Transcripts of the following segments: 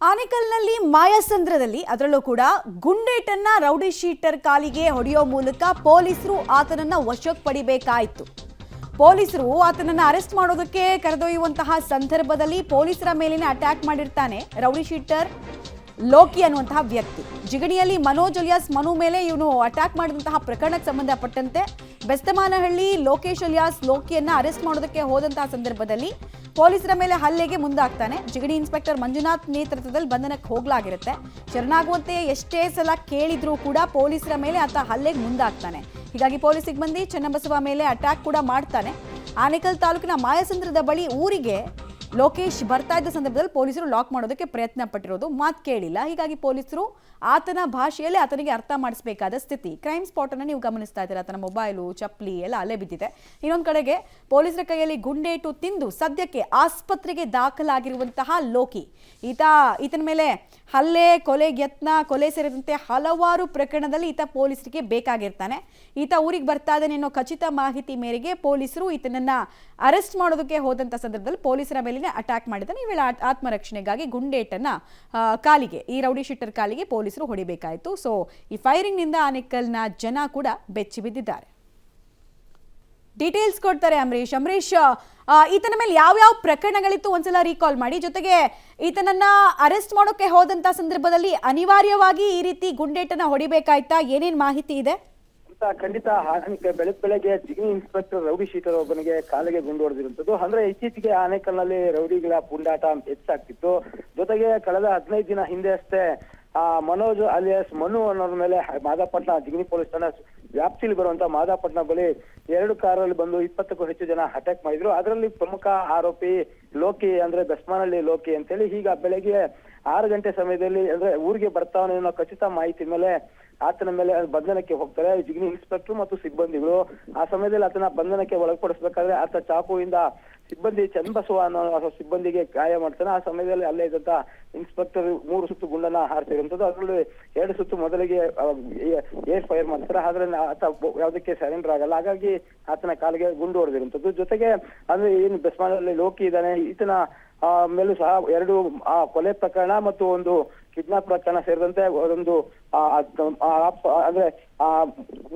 ಆನೇಕಲ್ನಲ್ಲಿ ಮಾಯಸಂದ್ರದಲ್ಲಿ ಅದರಲ್ಲೂ ಕೂಡ ಗುಂಡೇಟನ್ನ rowdy sheeter ಕಾಲಿಗೆ ಹೊಡೆಯೋ ಮೂಲಕ ಪೊಲೀಸರು ಆತನನ್ನ ವಶಕ್ಕೆ ಪಡಿಬೇಕಾಯಿತು. ಪೊಲೀಸರು ಆತನನ್ನ ಅರೆಸ್ಟ್ ಮಾಡೋದಕ್ಕೆ ಕರೆದೊಯ್ಯುವಂತಹ ಸಂದರ್ಭದಲ್ಲಿ ಪೊಲೀಸರ ಮೇಲಿನ ಅಟ್ಯಾಕ್ ಮಾಡಿರ್ತಾನೆ ರೌಡಿ ಶೀಟರ್ ಲೋಕಿ ಅನ್ನುವಂತಹ ವ್ಯಕ್ತಿ. ಜಿಗಣಿಯಲ್ಲಿ ಮನೋಜ್ ಅಲಿಯಾಸ್ ಮನು ಮೇಲೆ ಇವನು ಅಟ್ಯಾಕ್ ಮಾಡಿದಂತಹ ಪ್ರಕರಣಕ್ಕೆ ಸಂಬಂಧಪಟ್ಟಂತೆ ಬೆಸ್ತಮಾನಹಳ್ಳಿ ಲೋಕೇಶ್ ಅಲಿಯಾಸ್ ಲೋಕಿಯನ್ನ ಅರೆಸ್ಟ್ ಮಾಡೋದಕ್ಕೆ ಹೋದಂತಹ ಸಂದರ್ಭದಲ್ಲಿ ಪೊಲೀಸರ ಮೇಲೆ ಹಲ್ಲೆಗೆ ಮುಂದಾಗ್ತಾನೆ. ಜಿಗಣಿ ಇನ್ಸ್ಪೆಕ್ಟರ್ ಮಂಜುನಾಥ್ ನೇತೃತ್ವದಲ್ಲಿ ಬಂಧನಕ್ಕೆ ಹೋಗಲಾಗಿರುತ್ತೆ. ಶರಣಾಗುವಂತೆ ಎಷ್ಟೇ ಸಲ ಕೇಳಿದ್ರೂ ಕೂಡ ಪೊಲೀಸರ ಮೇಲೆ ಆತ ಹಲ್ಲೆಗೆ ಮುಂದಾಗ್ತಾನೆ. ಹೀಗಾಗಿ ಪೊಲೀಸ್ ಸಿಬ್ಬಂದಿ ಚನ್ನಬಸವ ಮೇಲೆ ಅಟ್ಯಾಕ್ ಕೂಡ ಮಾಡ್ತಾನೆ. ಆನೇಕಲ್ ತಾಲೂಕಿನ ಮಾಯಸಂದ್ರದ ಬಳಿ ಊರಿಗೆ ಲೋಕೇಶ್ ಬರ್ತಾ ಇದ್ದ ಸಂದರ್ಭದಲ್ಲಿ ಪೊಲೀಸರು ಲಾಕ್ ಮಾಡೋದಕ್ಕೆ ಪ್ರಯತ್ನ ಪಟ್ಟಿರೋದು, ಮಾತು ಕೇಳಿಲ್ಲ. ಹೀಗಾಗಿ ಪೊಲೀಸರು ಆತನ ಭಾಷೆಯಲ್ಲಿ ಆತನಿಗೆ ಅರ್ಥ ಮಾಡಿಸಬೇಕಾದ ಸ್ಥಿತಿ. ಕ್ರೈಮ್ ಸ್ಪಾಟ್ ಅನ್ನು ನೀವು ಗಮನಿಸ್ತಾ ಇದ್ದೀರಾ. ಆತನ ಮೊಬೈಲು, ಚಪ್ಪಲಿ ಎಲ್ಲ ಅಲ್ಲೇ ಬಿದ್ದಿದೆ. ಇನ್ನೊಂದು ಕಡೆಗೆ ಪೊಲೀಸರ ಕೈಯಲ್ಲಿ ಗುಂಡೇಟು ತಿಂದು ಸದ್ಯಕ್ಕೆ ಆಸ್ಪತ್ರೆಗೆ ದಾಖಲಾಗಿರುವಂತಹ ಲೋಕಿ ಈತನ ಮೇಲೆ ಹಲ್ಲೆ, ಕೊಲೆ ಯತ್ನ, ಕೊಲೆ ಸೇರಿದಂತೆ ಹಲವಾರು ಪ್ರಕರಣದಲ್ಲಿ ಈತ ಪೊಲೀಸರಿಗೆ ಬೇಕಾಗಿರ್ತಾನೆ. ಈತ ಊರಿಗೆ ಬರ್ತಾ ಇದ್ದಾನೆ ಅನ್ನೋ ಖಚಿತ ಮಾಹಿತಿ ಮೇರೆಗೆ ಪೊಲೀಸರು ಈತನನ್ನ ಅರೆಸ್ಟ್ ಮಾಡೋದಕ್ಕೆ ಹೋದಂತ ಸಂದರ್ಭದಲ್ಲಿ ಪೊಲೀಸರ ಮೇಲಿನ ಅಟ್ಯಾಕ್ ಮಾಡಿದ್ದಾನೆ. ಈ ವೇಳೆ ಆತ್ಮರಕ್ಷಣೆಗಾಗಿ ಗುಂಡೇಟನ್ನ ಕಾಲಿಗೆ, ಈ ರೌಡಿ ಶೀಟರ್ ಕಾಲಿಗೆ ಪೊಲೀಸರು ಹೊಡಿಬೇಕಾಯಿತು. ಸೊ ಈ ಫೈರಿಂಗ್ ನಿಂದ ಆನೇಕಲ್ನ ಜನ ಕೂಡ ಬೆಚ್ಚಿ ಬಿದ್ದಿದ್ದಾರೆ. ಡೀಟೇಲ್ಸ್ ಕೊಡ್ತಾರೆ ಅಂಬರೀಶ್. ಈತನ ಮೇಲೆ ಯಾವ್ಯಾವ ಪ್ರಕರಣಗಳಿತ್ತು ಒಂದ್ಸಲ ರೀಕಾಲ್ ಮಾಡಿ. ಜೊತೆಗೆ ಈತನನ್ನ ಅರೆಸ್ಟ್ ಮಾಡೋಕೆ ಹೋದಂತ ಸಂದರ್ಭದಲ್ಲಿ ಅನಿವಾರ್ಯವಾಗಿ ಈ ರೀತಿ ಗುಂಡೇಟನ್ನ ಹೊಡಿಬೇಕಾಯ್ತಾ? ಏನೇನ್ ಮಾಹಿತಿ ಇದೆ? ಖಂಡಿತ ಬೆಳಗ್ಗೆ ಜಿಗಣಿ ಇನ್ಸ್ಪೆಕ್ಟರ್ ರೌಡಿ ಶೀಟರ್ ಒಬ್ಬನಿಗೆ ಕಾಲಿಗೆ ಗುಂಡು ಹೊಡೆದಿರುವಂತದ್ದು. ಅಂದ್ರೆ ಇತ್ತೀಚೆಗೆ ಆನೇಕಲ್ನಲ್ಲಿ ರೌಡಿಗಳ ಪುಂಡಾಟ ಹೆಚ್ಚಾಗ್ತಿತ್ತು. ಜೊತೆಗೆ ಕಳೆದ 15 ದಿನ ಹಿಂದೆ ಅಷ್ಟೇ ಮನೋಜ್ ಅಲಿಯಾಸ್ ಮನು ಅನ್ನೋರ ಮೇಲೆ ಮಾದಾಪಟ್ನ ಜಿಗಣಿ ಪೊಲೀಸ್ ಠಾಣಾ ವ್ಯಾಪ್ತಿಯಲ್ಲಿ ಬರುವಂತ ಮಾದಾಪಟ್ನ ಬಳಿ 2 ಕಾರಲ್ಲಿ ಬಂದು 20ಕ್ಕೂ ಹೆಚ್ಚು ಜನ ಅಟ್ಯಾಕ್ ಮಾಡಿದ್ರು. ಅದರಲ್ಲಿ ಪ್ರಮುಖ ಆರೋಪಿ ಲೋಕಿ, ಅಂದ್ರೆ ಬೆಸ್ಮಾನಹಳ್ಳಿ ಲೋಕಿ ಅಂತೇಳಿ. ಈಗ ಬೆಳಗ್ಗೆ 6 ಗಂಟೆ ಸಮಯದಲ್ಲಿ ಅಂದ್ರೆ ಊರಿಗೆ ಬರ್ತಾವನೆ ಅನ್ನೋ ಖಚಿತ ಮಾಹಿತಿ ಮೇಲೆ ಆತನ ಮೇಲೆ ಬಂಧನಕ್ಕೆ ಹೋಗ್ತಾರೆ ಜಿಗಣಿ ಇನ್ಸ್ಪೆಕ್ಟರ್ ಮತ್ತು ಸಿಬ್ಬಂದಿಗಳು. ಆ ಸಮಯದಲ್ಲಿ ಆತನ ಬಂಧನಕ್ಕೆ ಒಳಪಡಿಸಬೇಕಾದ್ರೆ ಆತ ಚಾಕುವಿಂದ ಸಿಬ್ಬಂದಿ ಚನ್ನಬಸವ ಅನ್ನೋ ಸಿಬ್ಬಂದಿಗೆ ಗಾಯ ಮಾಡ್ತಾನೆ. ಆ ಸಮಯದಲ್ಲಿ ಅಲ್ಲೇ ಇದ್ದಂತ ಇನ್ಸ್ಪೆಕ್ಟರ್ 3 ಸುತ್ತು ಗುಂಡನ್ನ ಹಾರಿಸಿರುವಂತದ್ದು. ಅದರಲ್ಲಿ 2 ಸುತ್ತು ಮೊದಲಿಗೆ ಏರ್ ಫೈರ್ ಮಾಡ್ತಾರೆ. ಆದ್ರೆ ಆತ ಯಾವುದಕ್ಕೆ ಸರೆಂಡರ್ ಆಗಲ್ಲ. ಹಾಗಾಗಿ ಆತನ ಕಾಲಿಗೆ ಗುಂಡು ಹೊಡೆದಿರುವಂತದ್ದು. ಜೊತೆಗೆ ಅಂದ್ರೆ ಏನು ಬೆಸ್ಮಾನಲ್ಲಿ ಲೋಕಿ ಇದ್ದಾನೆ, ಈತನ ಮೇಲೂ ಸಹ 2 ಕೊಲೆ ಪ್ರಕರಣ ಮತ್ತು ಒಂದು ಕಿಡ್ನಾಪ್ ಪ್ರಕರಣ ಸೇರಿದಂತೆ ಒಂದು ಅಂದ್ರೆ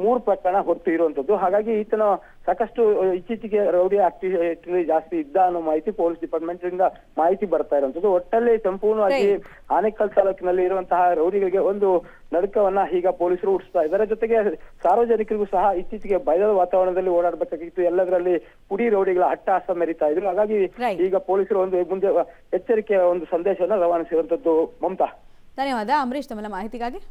3 ಪ್ರಕರಣ ಹೊತ್ತು ಇರುವಂತದ್ದು. ಹಾಗಾಗಿ ಈತನ ಸಾಕಷ್ಟು ಇತ್ತೀಚೆಗೆ ರೌಡಿ ಆಕ್ಟಿವಿಟಿ ಜಾಸ್ತಿ ಇದ್ದ ಅನ್ನೋ ಮಾಹಿತಿ ಪೊಲೀಸ್ ಡಿಪಾರ್ಟ್ಮೆಂಟ್ ಇಂದ ಮಾಹಿತಿ ಬರ್ತಾ ಇರುವಂತದ್ದು. ಒಟ್ಟಲ್ಲಿ ಸಂಪೂರ್ಣವಾಗಿ ಆನೇಕಲ್ ತಾಲೂಕಿನಲ್ಲಿ ಇರುವಂತಹ ರೌಡಿಗಳಿಗೆ ಒಂದು ನಡುಕವನ್ನ ಈಗ ಪೊಲೀಸರು ಹುಟ್ಟಿಸ್ತಾ ಇದ್ದಾರೆ. ಜೊತೆಗೆ ಸಾರ್ವಜನಿಕರಿಗೂ ಸಹ ಇತ್ತೀಚೆಗೆ ಭಯದ ವಾತಾವರಣದಲ್ಲಿ ಓಡಾಡಬೇಕಾಗಿತ್ತು. ಎಲ್ಲದರಲ್ಲಿ ಪುಡಿ ರೌಡಿಗಳ ಅಟ್ಟಹಾಸ ಮೆರಿತಾ ಇದ್ರು. ಹಾಗಾಗಿ ಈಗ ಪೊಲೀಸರು ಒಂದು ಮುಂದೆ ಎಚ್ಚರಿಕೆಯ ಒಂದು ಸಂದೇಶವನ್ನು ರವಾನಿಸಿರುವಂತದ್ದು. ಮಮತಾ, ಧನ್ಯವಾದ ಅಂಬರೀಶ್ ತಮ್ಮ ಮಾಹಿತಿಗಾಗಿ.